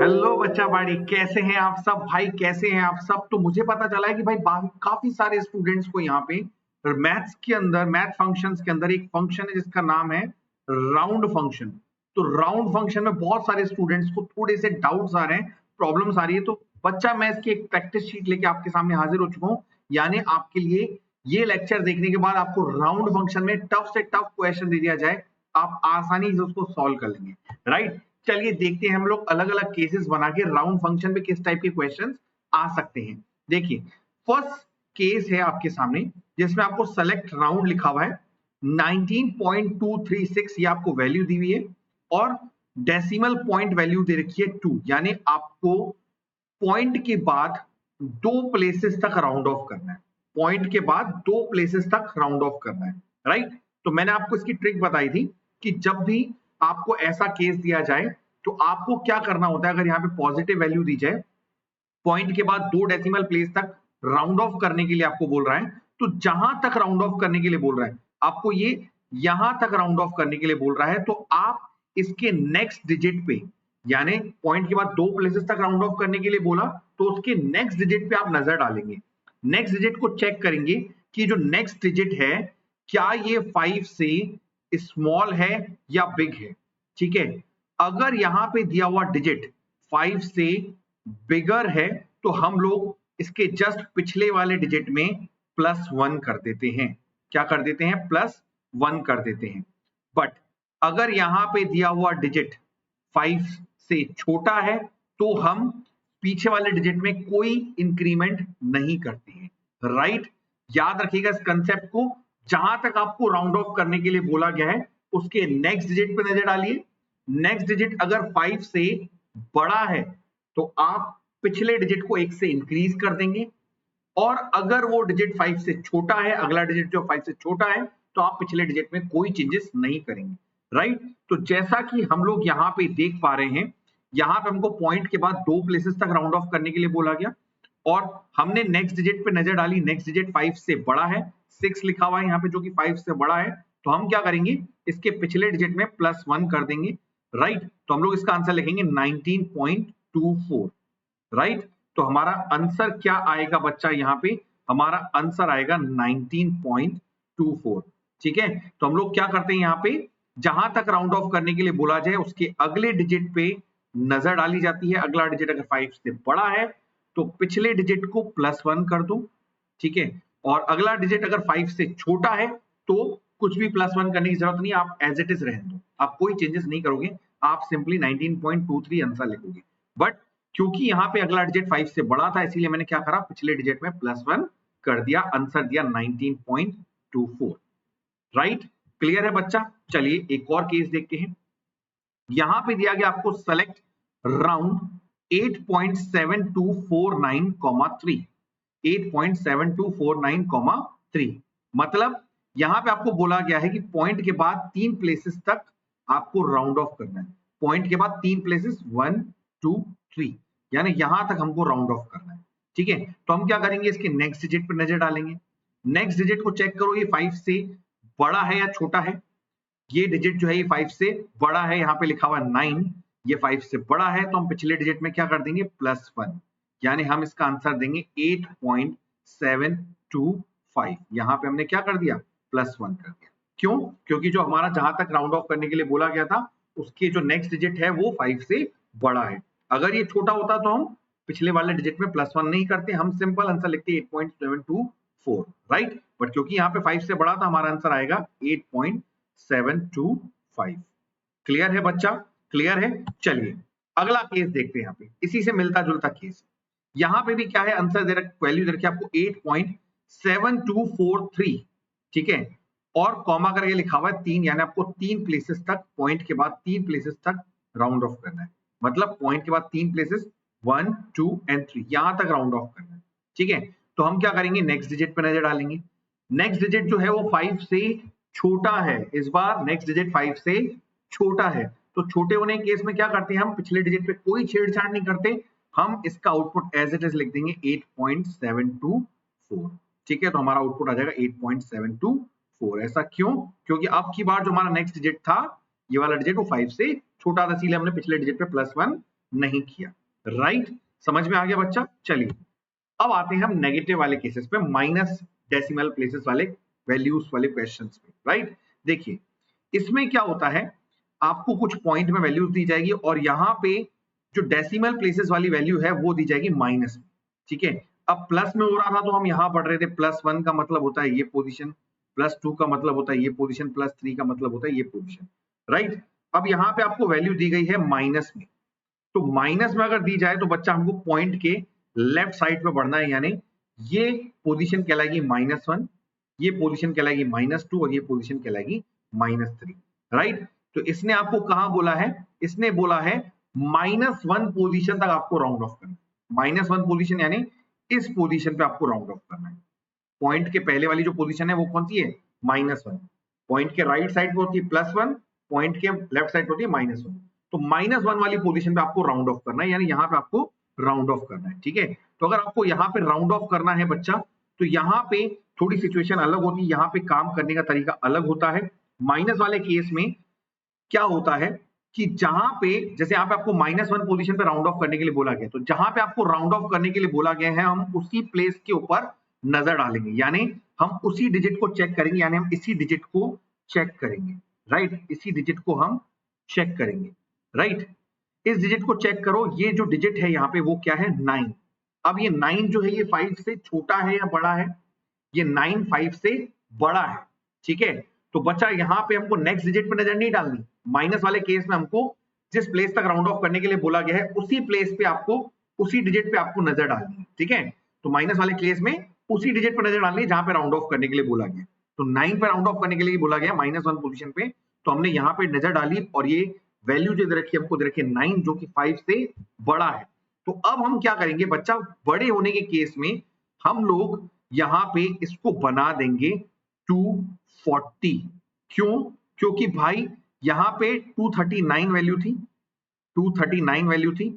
Hello बच्चा बाड़ी, कैसे हैं आप सब भाई? कैसे हैं आप सब? तो मुझे पता चला है कि भाई काफी सारे स्टूडेंट्स को यहाँ पे मैथ्स के अंदर, मैथ फंक्शंस के अंदर एक फंक्शन है जिसका नाम है राउंड फंक्शन। तो राउंड फंक्शन में बहुत सारे स्टूडेंट्स को थोड़े से डाउट्स आ रहे हैं, प्रॉब्लम्स आ रही है। तो बच्चा, मैं इसकी एक प्रैक्टिस शीट लेके आपके सामने हाजिर हो चुका हूँ। यानी आपके लिए ये लेक्चर देखने के बाद आपको राउंड फंक्शन में टफ से टफ क्वेश्चन दे दिया जाए, आप आसानी से उसको सॉल्व कर लेंगे। राइट, चलिए देखते हैं हम लोग अलग अलग केसेस बना के राउंड फंक्शन में किस टाइप के क्वेश्चंस आ सकते हैं। देखिए, फर्स्ट केस है आपके सामने जिसमें आपको सेलेक्ट राउंड लिखा हुआ है, 19.236 ये आपको वैल्यू दी हुई है और डेसिमल पॉइंट वैल्यू दे रखी है 2, यानी आपको पॉइंट के बाद दो प्लेसेस तक राउंड ऑफ करना है। पॉइंट के बाद दो प्लेसेस तक राउंड ऑफ करना है। राइट, तो मैंने आपको इसकी ट्रिक बताई थी कि जब भी आपको ऐसा केस दिया जाए तो आपको क्या करना होता है। अगर यहाँ पे पॉजिटिव वैल्यू दी जाए, पॉइंट के बाद दो डेसिमल प्लेस तक राउंड ऑफ करने के लिए आपको बोल रहा है, तो जहां तक राउंड ऑफ करने के लिए बोल रहा है आपको, ये यहां तक राउंड ऑफ करने के लिए बोल रहा है, तो आप इसके नेक्स्ट डिजिट पे, यानी पॉइंट के बाद दो प्लेसेस तक राउंड ऑफ करने के लिए बोला, तो उसके नेक्स्ट डिजिट पे आप नजर डालेंगे। नेक्स्ट डिजिट को चेक करेंगे कि जो नेक्स्ट डिजिट है क्या ये 5 से स्मॉल है या बिग है। ठीक है, अगर यहां पे दिया हुआ डिजिट 5 से बिगर है तो हम लोग इसके जस्ट पिछले वाले डिजिट में +1 कर देते हैं। क्या कर देते हैं? +1 कर देते हैं। बट अगर यहां पे दिया हुआ डिजिट 5 से छोटा है तो हम पीछे वाले डिजिट में कोई इंक्रीमेंट नहीं करते हैं। राइट, याद रखिएगा इस कंसेप्ट को। जहां तक आपको राउंड ऑफ करने के लिए बोला गया है उसके नेक्स्ट डिजिट पे नजर डालिए। नेक्स्ट डिजिट अगर 5 से बड़ा है तो आप पिछले डिजिट को 1 से इंक्रीज कर देंगे, और अगर वो डिजिट 5 से छोटा है, अगला डिजिट जो 5 से छोटा है, तो आप पिछले डिजिट में कोई चेंजेस नहीं करेंगे। राइट, तो जैसा कि हम लोग यहाँ पे देख पा रहे हैं, यहाँ पे हमको पॉइंट के बाद दो प्लेसेस तक राउंड ऑफ करने के लिए बोला गया और हमने नेक्स्ट डिजिट पे नजर डाली। नेक्स्ट डिजिट 5 से बड़ा है, 6 लिखा हुआ है यहाँ पे जो कि 5 से बड़ा है, तो हम क्या करेंगे, इसके पिछले डिजिट में +1 कर देंगे। राइट, तो हम लोग इसका आंसर लिखेंगे 19.24। राइट, तो हमारा आंसर क्या आएगा बच्चा? यहाँ पे हमारा आंसर आएगा 19.24। ठीक है, तो हम लोग क्या करते हैं, यहाँ पे जहां तक राउंड ऑफ करने के लिए बोला जाए उसके अगले डिजिट पे नजर डाली जाती है। अगला डिजिट अगर 5 से बड़ा है तो पिछले डिजिट को +1 कर दो। ठीक है, और अगला डिजिट अगर 5 से छोटा है तो कुछ भी +1 करने की जरूरत नहीं, आप एज इट इज रहने दो, आप कोई चेंजेस नहीं करोगे, आप सिंपली 19.23 आंसर लिखोगे। बट क्योंकि यहाँ पे अगला डिजिट 5 से बड़ा था, इसीलिए मैंने क्या करा, पिछले डिजिट में +1 कर दिया, आंसर दिया 19.24। राइट, क्लियर है बच्चा? चलिए एक और केस देखते हैं। यहां पे दिया गया आपको सेलेक्ट राउंड 8.7249, 8.7249, मतलब यहां पे आपको बोला गया है कि पॉइंट के बाद 3 प्लेसेस तक आपको राउंड ऑफ करना है। पॉइंट के बाद 3 प्लेसेस, 1 2 3, यानी यहां तक हमको राउंड ऑफ करना है। ठीक है, तो हम क्या करेंगे, इसके नेक्स्ट डिजिट पर नजर डालेंगे। नेक्स्ट डिजिट को चेक करो, ये 5 से बड़ा है या छोटा है। ये डिजिट जो है ये 5 से बड़ा है, यहाँ पे लिखा हुआ 9, ये 5 से बड़ा है, तो हम पिछले डिजिट में क्या कर देंगे, +1, यानी हम इसका आंसर देंगे 8.725। यहाँ पे हमने क्या कर दिया, +1 कर दिया। क्यों? क्योंकि जो हमारा जहां तक राउंड ऑफ करने के लिए बोला गया था उसके जो नेक्स्ट डिजिट है वो 5 से बड़ा है। अगर ये छोटा होता तो हम पिछले वाले डिजिट में +1 नहीं करते, हम सिंपल आंसर लिखते 8.724। राइट, बट क्योंकि यहाँ पे 5 से बड़ा था, हमारा आंसर आएगा 8.725। क्लियर है बच्चा? क्लियर है? चलिए अगला केस देखते हैं। यहाँ पे इसी से मिलता जुलता केस, यहाँ पे भी क्या है, आंसर दे रखा, वैल्यू दे रखी है आपको 8.7243। ठीक है, और कॉमा करके लिखा हुआ है 3, यानी आपको 3 प्लेसेस तक, पॉइंट के बाद 3 प्लेसेस तक राउंड ऑफ करना है। मतलब पॉइंट के बाद 3 प्लेसेस, 1 2 एंड 3, यहां तक राउंड ऑफ करना है। ठीक है, तो हम क्या करेंगे, नेक्स्ट डिजिट पे नजर डालेंगे। नेक्स्ट डिजिट जो है वो 5 से छोटा है, इस बार नेक्स्ट डिजिट 5 से छोटा है, तो छोटे होने के केस में क्या करते हैं, हम पिछले डिजिट पे कोई छेड़छाड़ नहीं करते, हम इसका आउटपुट एज इट इज लिख देंगे 8.724। ठीक है, तो हमारा आउटपुट आ जाएगा 8.724। ऐसा क्यों? क्योंकि अब की बार जो हमारा नेक्स्ट डिजिट था, ये वाला डिजिट वो 5 से छोटा था, इसलिए हमने पिछले डिजिट पे +1 नहीं किया। राइट, समझ में आ गया बच्चा? चलिए अब आते हैं हम नेगेटिव वाले केसेस पे, माइनस डेसिमल प्लेसेस वाले वैल्यूज वाले क्वेश्चंस पे। राइट, देखिए इसमें क्या होता है, आपको कुछ पॉइंट में वैल्यूज दी जाएगी और यहाँ पे जो डेसिमल प्लेसेस वाली वैल्यू है वो दी जाएगी माइनस में। ठीक है, अब प्लस में हो रहा था तो हम यहाँ पढ़ रहे थे +1 का मतलब होता है ये पोजीशन, +2 का मतलब होता है ये पोजीशन, +3 का मतलब होता है ये पोजीशन। राइट, अब यहाँ पे आपको वैल्यू दी गई है माइनस में, तो माइनस में अगर दी जाए तो बच्चा हमको पॉइंट के लेफ्ट साइड पे बढ़ना है, यानी ये पोजीशन कहलाएगी -1, ये पोजीशन कहलाएगी -2 और ये पोजीशन कहलाएगी -3। राइट, तो इसने आपको कहां बोला है, इसने बोला है -1 पोजीशन तक आपको राउंड ऑफ करना है। -1 पोजीशन यानी इस पोजीशन पे आपको राउंड ऑफ करना है। पॉइंट के पहले वाली जो पोजीशन है वो कौन सी है, -1। पॉइंट के राइट साइड पे होती है +1, पॉइंट के लेफ्ट साइड पे होती है -1। तो -1 वाली पोजीशन पे आपको राउंड ऑफ करना है, यानी यहाँ पे आपको राउंड ऑफ करना है। ठीक है, तो अगर आपको यहाँ पे राउंड ऑफ करना है बच्चा, तो यहाँ पे थोड़ी सिचुएशन अलग होती है, यहाँ पे काम करने का तरीका अलग होता है। माइनस वाले केस में क्या होता है कि जहां पे जैसे यहाँ पे आपको -1 पोजीशन पे राउंड ऑफ करने के लिए बोला गया, तो जहां पे आपको राउंड ऑफ करने के लिए बोला गया है हम उसी प्लेस के ऊपर नजर डालेंगे, यानी हम उसी डिजिट को चेक करेंगे, यानी हम इसी डिजिट को चेक करेंगे। राइट, इसी डिजिट को हम चेक करेंगे। राइट, इस डिजिट को चेक करो, ये जो डिजिट है यहाँ पे वो क्या है, 9। अब ये 9 जो है ये 5 से छोटा है या बड़ा है, ये 9 5 से बड़ा है। ठीक है, तो बच्चा यहाँ पे हमको नेक्स्ट डिजिट पे नजर नहीं डालनी, माइनस वाले केस में हमको जिस प्लेस तक राउंड ऑफ करने के लिए बोला गया है उसी प्लेस पे आपको, उसी डिजिट पे आपको नजर डालनी है। ठीक है, तो माइनस वाले केस में उसी डिजिट पे नजर डालनी है जहां पे राउंड ऑफ करने के लिए बोला गया। तो 9 पे राउंड ऑफ करने के लिए बोला गया -1 पोजीशन पे, तो हमने यहाँ पे नजर डाली और ये वैल्यू जो रखी हमको दे रखी है 9, जो कि 5 से बड़ा है। तो अब हम क्या करेंगे बच्चा, बड़े होने के केस में हम लोग यहाँ पे इसको बना देंगे 240। क्यों? क्योंकि भाई यहाँ पे 239 वैल्यू थी, 239 वैल्यू थी,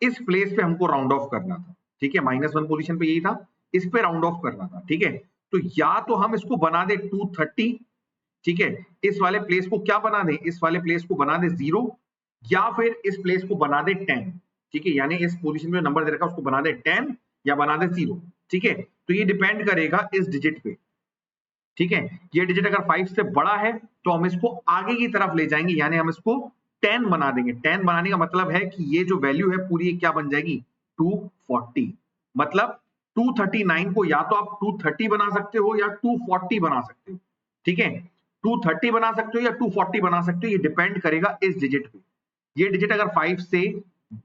इस प्लेस पे हमको राउंड ऑफ करना था। ठीक है, -1 पोजीशन पे यही था, इस पे राउंड ऑफ करना था। ठीक है, तो या तो हम इसको बना दे 230, ठीक है, इस वाले प्लेस को क्या बना दे, इस वाले प्लेस को बना दे 0, या फिर इस प्लेस को बना दे 10। ठीक है, यानी इस पोजीशन में नंबर दे रखा है उसको बना दे 10 या बना दे 0। ठीक है, तो ये डिपेंड करेगा इस डिजिट पे। ठीक है, ये डिजिट अगर 5 से बड़ा है तो हम इसको आगे की तरफ ले जाएंगे, यानी हम इसको 10 बना देंगे। 10 बनाने का मतलब है कि ये जो वैल्यू है पूरी क्या बन जाएगी, 240। मतलब 239 को या तो आप 230 बना सकते हो या 240 बना सकते हो। ठीक है, 230 बना सकते हो या 240 बना सकते हो, ये डिपेंड करेगा इस डिजिट पे। ये डिजिट अगर 5 से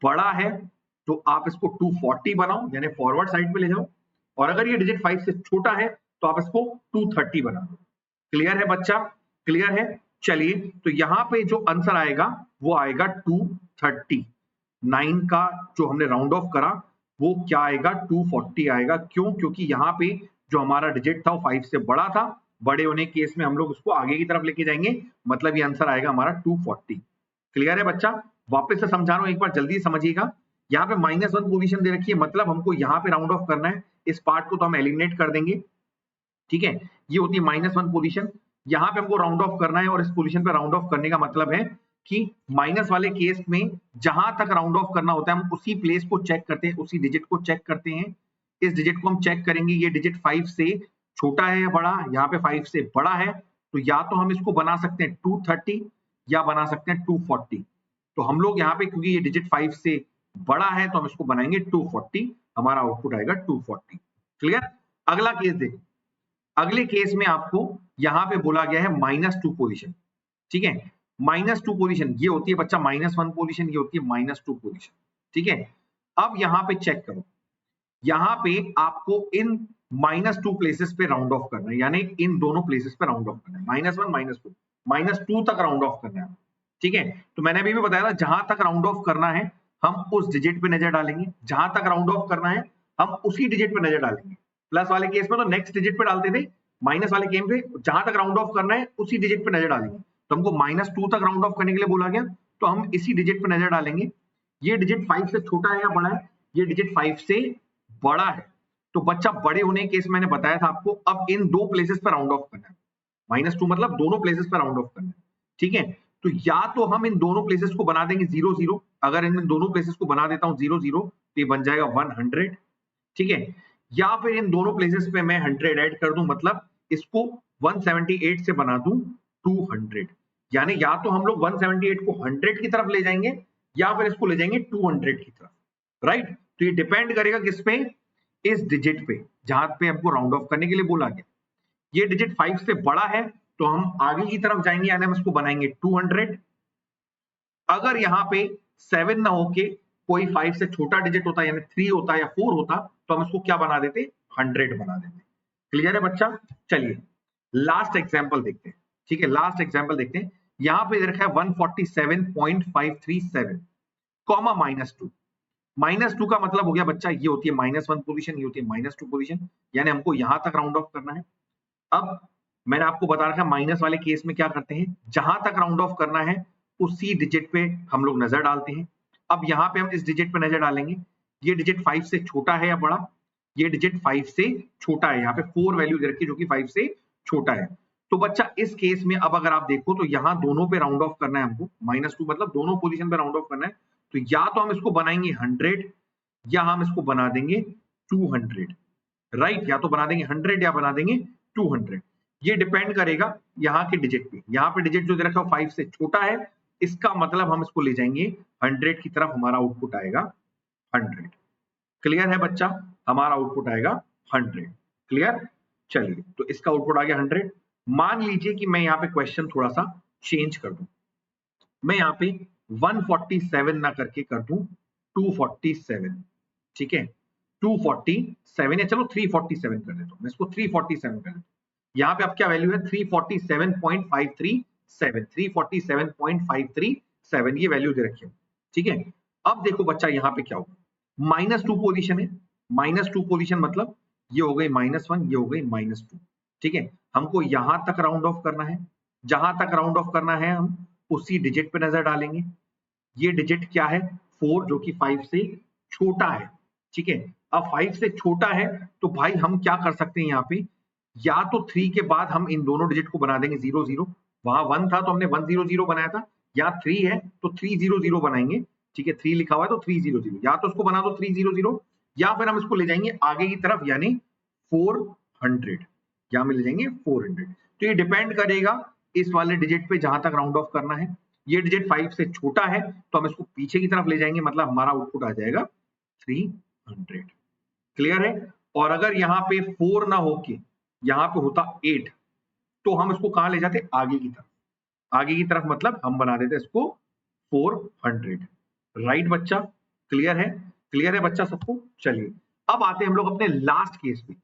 बड़ा है तो आप इसको 240 बनाओ, यानी फॉरवर्ड साइड पे ले जाओ, और अगर ये डिजिट 5 से छोटा है तो आप इसको 230 बना दो। क्लियर है बच्चा? क्लियर है? चलिए, तो यहां पे जो आंसर आएगा वो आएगा 230। 9 का जो हमने राउंड ऑफ करा वो क्या आएगा, 240 आएगा। क्यों? क्योंकि यहाँ पे जो हमारा डिजिट था वो 5 से बड़ा था, बड़े होने के केस में हम लोग उसको आगे की तरफ लेके जाएंगे, मतलब ये आंसर आएगा हमारा 240। क्लियर है बच्चा? वापस से समझा रहा हूं, एक बार जल्दी समझिएगा। यहाँ पे -1 पोजीशन दे रखी है, मतलब हमको यहाँ पे राउंड ऑफ करना है, इस पार्ट को तो हम एलिमिनेट कर देंगे। ठीक है, ये होती है -1 पोजीशन, यहाँ पे हमको राउंड ऑफ करना है और इस पोजीशन पे राउंड ऑफ करने का मतलब है कि माइनस वाले केस में जहां तक राउंड ऑफ करना होता है हम उसी प्लेस को चेक करते हैं, उसी डिजिट को चेक करते हैं। इस डिजिट को हम चेक करेंगे, ये डिजिट 5 से छोटा है या बड़ा, यहाँ पे 5 से बड़ा है, तो या तो हम इसको बना सकते हैं 230 या बना सकते हैं 240। तो हम लोग यहाँ पे क्योंकि ये डिजिट 5 से बड़ा है तो हम इसको बनाएंगे 240, हमारा आउटपुट आएगा 240। क्लियर? अगला केस देखो, अगले केस में आपको यहां पे बोला गया है -2 पोजीशन। ठीक है, -2 पोजीशन ये होती है बच्चा -1 पोजीशन, ये होती है -2 पोजीशन। ठीक है, अब यहां पे चेक करो, यहां पे आपको इन -2 प्लेसेस पे राउंड ऑफ करना है, यानी इन दोनों प्लेसेस पे राउंड ऑफ करना है, -1 -2 तक राउंड ऑफ करना है। ठीक है, तो मैंने अभी भी बताया था जहां तक राउंड ऑफ करना है हम उस डिजिट पे नजर डालेंगे, जहां तक राउंड ऑफ करना है हम उसी डिजिट पे नजर डालेंगे। प्लस वाले केस में तो नेक्स्ट डिजिट पे डालते थे, माइनस वाले केस में जहां तक राउंड ऑफ करना है उसी डिजिट पे नजर डालेंगे। तो हमको -2 तक राउंड ऑफ करने के लिए बोला गया, तो हम इसी डिजिट पे नजर डालेंगे। ये डिजिट 5 से छोटा है या बड़ा है, ये डिजिट 5 से बड़ा है। तो बच्चा बड़े होने के केस मैंने बताया था आपको, अब इन दो प्लेसेस पर राउंड ऑफ करना है, -2 मतलब दोनों प्लेसेस पर राउंड ऑफ करना है। ठीक है, तो या तो हम इन दोनों प्लेसेस को बना देंगे 0 0, अगर इन दोनों प्लेसेस को बना देता हूं 0 0 तो ये बन जाएगा 100, ठीक है, या फिर इन दोनों प्लेसेस पे मैं 100 ऐड कर दूं, मतलब इसको 178 से बना दूं 200, यानी या तो हम लोग 178 को 100 की तरफ ले जाएंगे या फिर इसको ले जाएंगे 200 की तरफ, राइट। तो ये डिपेंड करेगा किस पे, इस डिजिट पे जहां पे हमको राउंड ऑफ करने के लिए बोला गया। ये डिजिट 5 से बड़ा है तो हम आगे की तरफ जाएंगे, यानी हम इसको बनाएंगे 200। अगर यहाँ पे 7 ना होके कोई 5 से छोटा डिजिट होता, यानी 3 होता या 4 होता, तो हम इसको क्या बना देते, 100 बना देते। क्लियर है बच्चा? चलिए लास्ट एग्जांपल देखते हैं, ठीक है, लास्ट एग्जांपल देखते हैं। यहाँ पे दे रखा है 147.537 कॉमा -2। -2 का मतलब हो गया बच्चा, ये होती है -1 पोजीशन, ये होती है -2 पोजीशन, यानी हमको यहां तक राउंड ऑफ करना है। अब मैंने आपको बता रखा है माइनस वाले केस में क्या करते हैं, जहां तक राउंड ऑफ करना है उसी डिजिट पे हम लोग नजर डालते हैं। अब यहाँ पे हम इस डिजिट पे नजर डालेंगे, ये डिजिट 5 से छोटा है या बड़ा, ये डिजिट 5 से छोटा है, यहाँ पे 4 वैल्यू दे रखी है जो कि 5 से छोटा है। तो बच्चा इस केस में अब अगर आप देखो तो यहाँ दोनों पे राउंड ऑफ करना है हमको, -2 मतलब दोनों पोजीशन पे राउंड ऑफ करना है। तो या तो हम इसको बनाएंगे 100 या हम इसको बना देंगे 200, राइट, या तो बना देंगे 100 या बना देंगे 200। ये डिपेंड करेगा यहाँ के डिजिट पे, यहाँ पे डिजिट जो दे रखा है 5 से छोटा है, इसका मतलब हम इसको ले जाएंगे 100 की तरफ, हमारा आउटपुट आएगा 100। क्लियर है बच्चा? हमारा आउटपुट आएगा 100। क्लियर? चलिए तो इसका आउटपुट आ गया 100। मान लीजिए कि मैं यहाँ पे क्वेश्चन थोड़ा सा चेंज कर दूं, मैं यहाँ पे 147 ना करके कर दूं 247, ठीक है, 247 या चलो 347 कर देता हूं, मैं इसको 347 कर देता हूं। यहाँ पे अब क्या वैल्यू है, 347.537, 347.537 ये वैल्यू दे रखी है, ठीक है। अब देखो बच्चा यहाँ पे क्या होगा, -2 पोजीशन है, -2 पोजीशन मतलब ये हो गई -1, ये हो गई -2, ठीक है। हमको यहां तक राउंड ऑफ करना है, जहां तक राउंड ऑफ करना है हम उसी डिजिट पे नजर डालेंगे। ये डिजिट क्या है, 4, जो कि 5 से छोटा है, ठीक है। अब 5 से छोटा है तो भाई हम क्या कर सकते हैं यहाँ पे, या तो 3 के बाद हम इन दोनों डिजिट को बना देंगे 0 0, वहां 1 था तो हमने 1 0 0 बनाया था, या 3 है तो 3 0 0 बनाएंगे, ठीक है, 3 लिखा हुआ है तो 3 0 0, या तो उसको बना दो 3 0 0, या फिर हम इसको ले जाएंगे आगे की तरफ यानी 400, या हम ले जाएंगे 400। तो ये डिपेंड करेगा इस वाले डिजिट पे जहां तक राउंड ऑफ करना है। ये डिजिट 5 से छोटा है तो हम इसको पीछे की तरफ ले जाएंगे, मतलब हमारा आउटपुट आ जाएगा 300। क्लियर है? और अगर यहाँ पे 4 ना होके यहाँ पे होता 8, तो हम इसको कहां ले जाते, आगे की तरफ, आगे की तरफ मतलब हम बना देते इसको 400, राइट बच्चा? क्लियर है? क्लियर है बच्चा सबको? चलिए अब आते हैं हम लोग अपने लास्ट केस पे,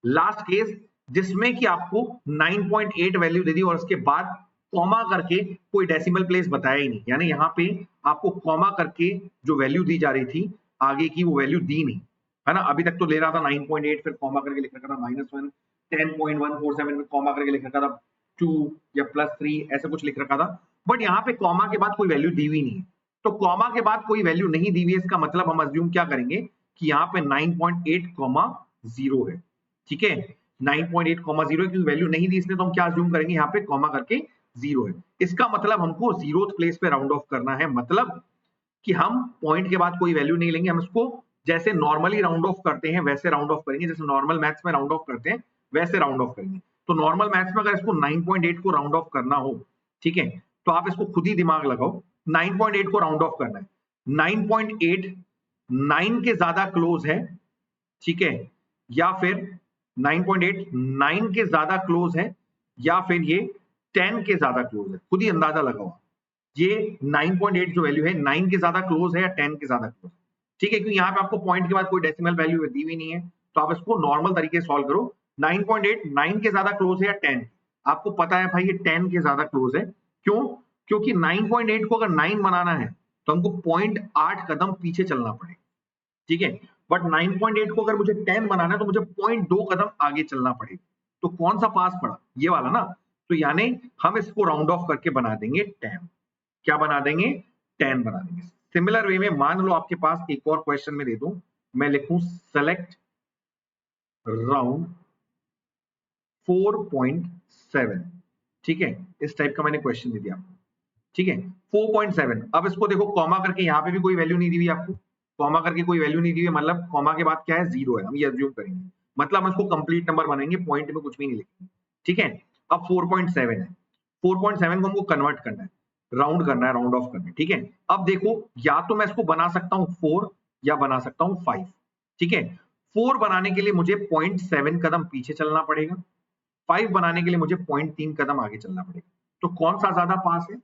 लास्ट केस जिसमें कि आपको 9.8 वैल्यू दे दी और उसके बाद कॉमा करके कोई डेसिमल प्लेस बताया ही नहीं, यानी यहाँ पे आपको कॉमा करके जो वैल्यू दी जा रही थी आगे की वो वैल्यू दी नहीं, है ना। अभी तक तो ले रहा था 9.8, फिर कॉमा करके लिख रखा था -1, 10.147 में कॉमा करके लिख रखा था 2 या +3 ऐसा कुछ लिख रखा था, बट यहाँ पे कॉमा के बाद कोई वैल्यू दी हुई नहीं है। तो कॉमा के बाद कोई वैल्यू नहीं दी हुई है, इसका मतलब हम अज्यूम क्या करेंगे कि यहाँ पे 9.8, 0 है, ठीक है, 9.8, 0 की वैल्यू नहीं दी इसने, तो हम क्या अज्यूम करेंगे, यहाँ पे कॉमा करके 0 है। इसका मतलब हमको 0th प्लेस पे राउंड ऑफ करना है, मतलब कि हम पॉइंट के बाद कोई वैल्यू नहीं लेंगे, हम इसको जैसे नॉर्मली राउंड ऑफ करते हैं वैसे राउंड ऑफ करेंगे, जैसे नॉर्मल मैथ्स में राउंड ऑफ करते हैं वैसे राउंड ऑफ करेंगे। तो नॉर्मल मैथ्स में अगर इसको 9.8 को राउंड ऑफ करना हो, ठीक है, तो आप इसको खुद ही दिमाग लगाओ, 9.8 को राउंड ऑफ करना है, 9.8 9 के ज्यादा क्लोज है, ठीक है, या फिर 9.8 9 के ज्यादा क्लोज है, या फिर ये 10 के ज्यादा क्लोज है, खुद ही अंदाजा लगाओ। ये 9.8 जो वैल्यू है 9 के ज्यादा क्लोज है या 10 के ज्यादा क्लोज, ठीक है, क्योंकि यहाँ पे आपको पॉइंट के बाद कोई डेसिमल वैल्यू दी हुई नहीं है, तो आप इसको नॉर्मल तरीके से सॉल्व करो। 9.8 9 के ज्यादा क्लोज है या 10, आपको पता है भाई ये 10 के ज्यादा क्लोज है, क्यों? क्योंकि 9.8 को अगर 9 बनाना है तो हमको 0.8 कदम पीछे चलना पड़ेगा, ठीक है, बट 9.8 को अगर मुझे 10 बनाना है तो मुझे 0.2 कदम आगे चलना पड़ेगा। तो कौन सा पास पड़ा, ये वाला ना, तो यानी हम इसको राउंड ऑफ करके बना देंगे 10, क्या बना देंगे, 10 बना देंगे। सिमिलर वे में मान लो आपके पास एक और क्वेश्चन में दे दूं, मैं लिखूं सेलेक्ट राउंड 4.7, ठीक है, इस टाइप का मैंने क्वेश्चन दे दिया, ठीक है 4.7। अब इसको देखो कॉमा करके, यहाँ पे भी कोई वैल्यू नहीं दी हुई आपको, कॉमा करके कोई वैल्यू नहीं दी हुई, मतलब कॉमा के बाद क्या है, 0 है, हम ये अज्यूम करेंगे, मतलब हम इसको कंप्लीट नंबर बनाएंगे, पॉइंट में कुछ भी नहीं लिखेंगे। ठीक है, अब 4.7 है, 4.7 को हमको कन्वर्ट करना है, राउंड करना है, राउंड ऑफ करना है। ठीक है, अब देखो या तो मैं इसको बना सकता हूँ 4 या बना सकता हूँ 5। ठीक है, 4 बनाने के लिए मुझे 0.7 कदम पीछे चलना पड़ेगा, 5 बनाने के लिए मुझे 0.3 कदम आगे चलना पड़ेगा। तो कौन सा ज्यादा पास है,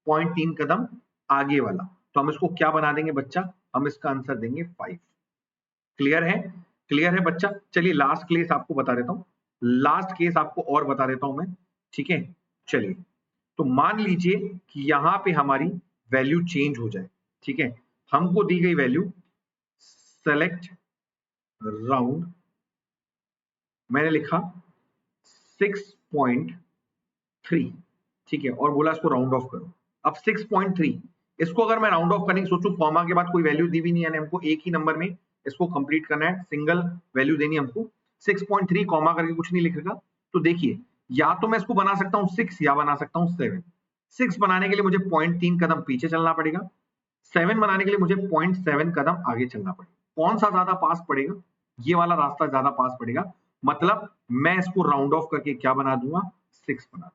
0.3 कदम आगे वाला। तो हम इसको क्या बना देंगे बच्चा, हम इसका आंसर देंगे 5। क्लियर है, क्लियर है बच्चा। चलिए लास्ट केस आपको बता देता हूं, लास्ट केस आपको और बता देता हूं मैं। ठीक है, चलिए तो मान लीजिए कि यहां पे हमारी वैल्यू चेंज हो जाए। ठीक है, हमको दी गई वैल्यू सेलेक्ट राउंड, मैंने लिखा 6.3। ठीक है, और बोला इसको राउंड ऑफ करो। अब 6.3 इसको अगर मैं राउंड ऑफ करने की सोचूं, कॉमा के बाद कोई वैल्यू दी भी नहीं, यानी हमको एक ही नंबर में इसको कंप्लीट करना है, सिंगल वैल्यू देनी हमको। 6.3 कॉमा करके कुछ नहीं लिखेगा। तो देखिए या तो मैं इसको बना सकता हूं 6 या बना सकता हूं 7। 6 बनाने के लिए मुझे 0.3 कदम पीछे चलना पड़ेगा, 7 बनाने के लिए मुझे 0.7 कदम आगे चलना पड़ेगा। कौन सा ज्यादा पास पड़ेगा, ये वाला रास्ता ज्यादा पास पड़ेगा, मतलब मैं इसको राउंड ऑफ करके क्या बना दूंगा, 6 बना।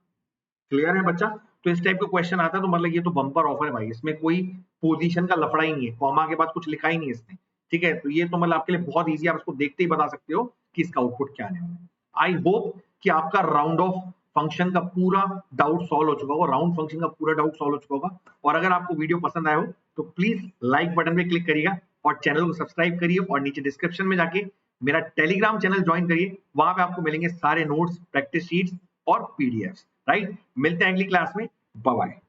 क्लियर है बच्चा। तो इस टाइप का क्वेश्चन आता है तो मतलब ये तो बम्पर ऑफर है भाई, इसमें कोई पोजीशन का लफड़ा ही नहीं है, कॉमा के बाद कुछ लिखा ही नहीं है इसने। ठीक है, तो ये तो मतलब आपके लिए बहुत इजी, आप इसको देखते ही बता सकते हो कि इसका आउटपुट क्या आने वाला है। आई होप कि आपका राउंड ऑफ फंक्शन का पूरा डाउट सॉल्व हो चुका होगा, राउंड फंक्शन का पूरा डाउट सॉल्व हो चुका होगा। और अगर आपको वीडियो पसंद आया हो तो प्लीज लाइक बटन पे क्लिक करिएगा और चैनल को सब्सक्राइब करिए, और नीचे डिस्क्रिप्शन में जाके मेरा टेलीग्राम चैनल ज्वाइन करिए, वहां पे आपको मिलेंगे सारे नोट्स, प्रैक्टिस शीट्स और पीडीएफ। राइट, मिलते हैं अगली क्लास में, बाय बाय।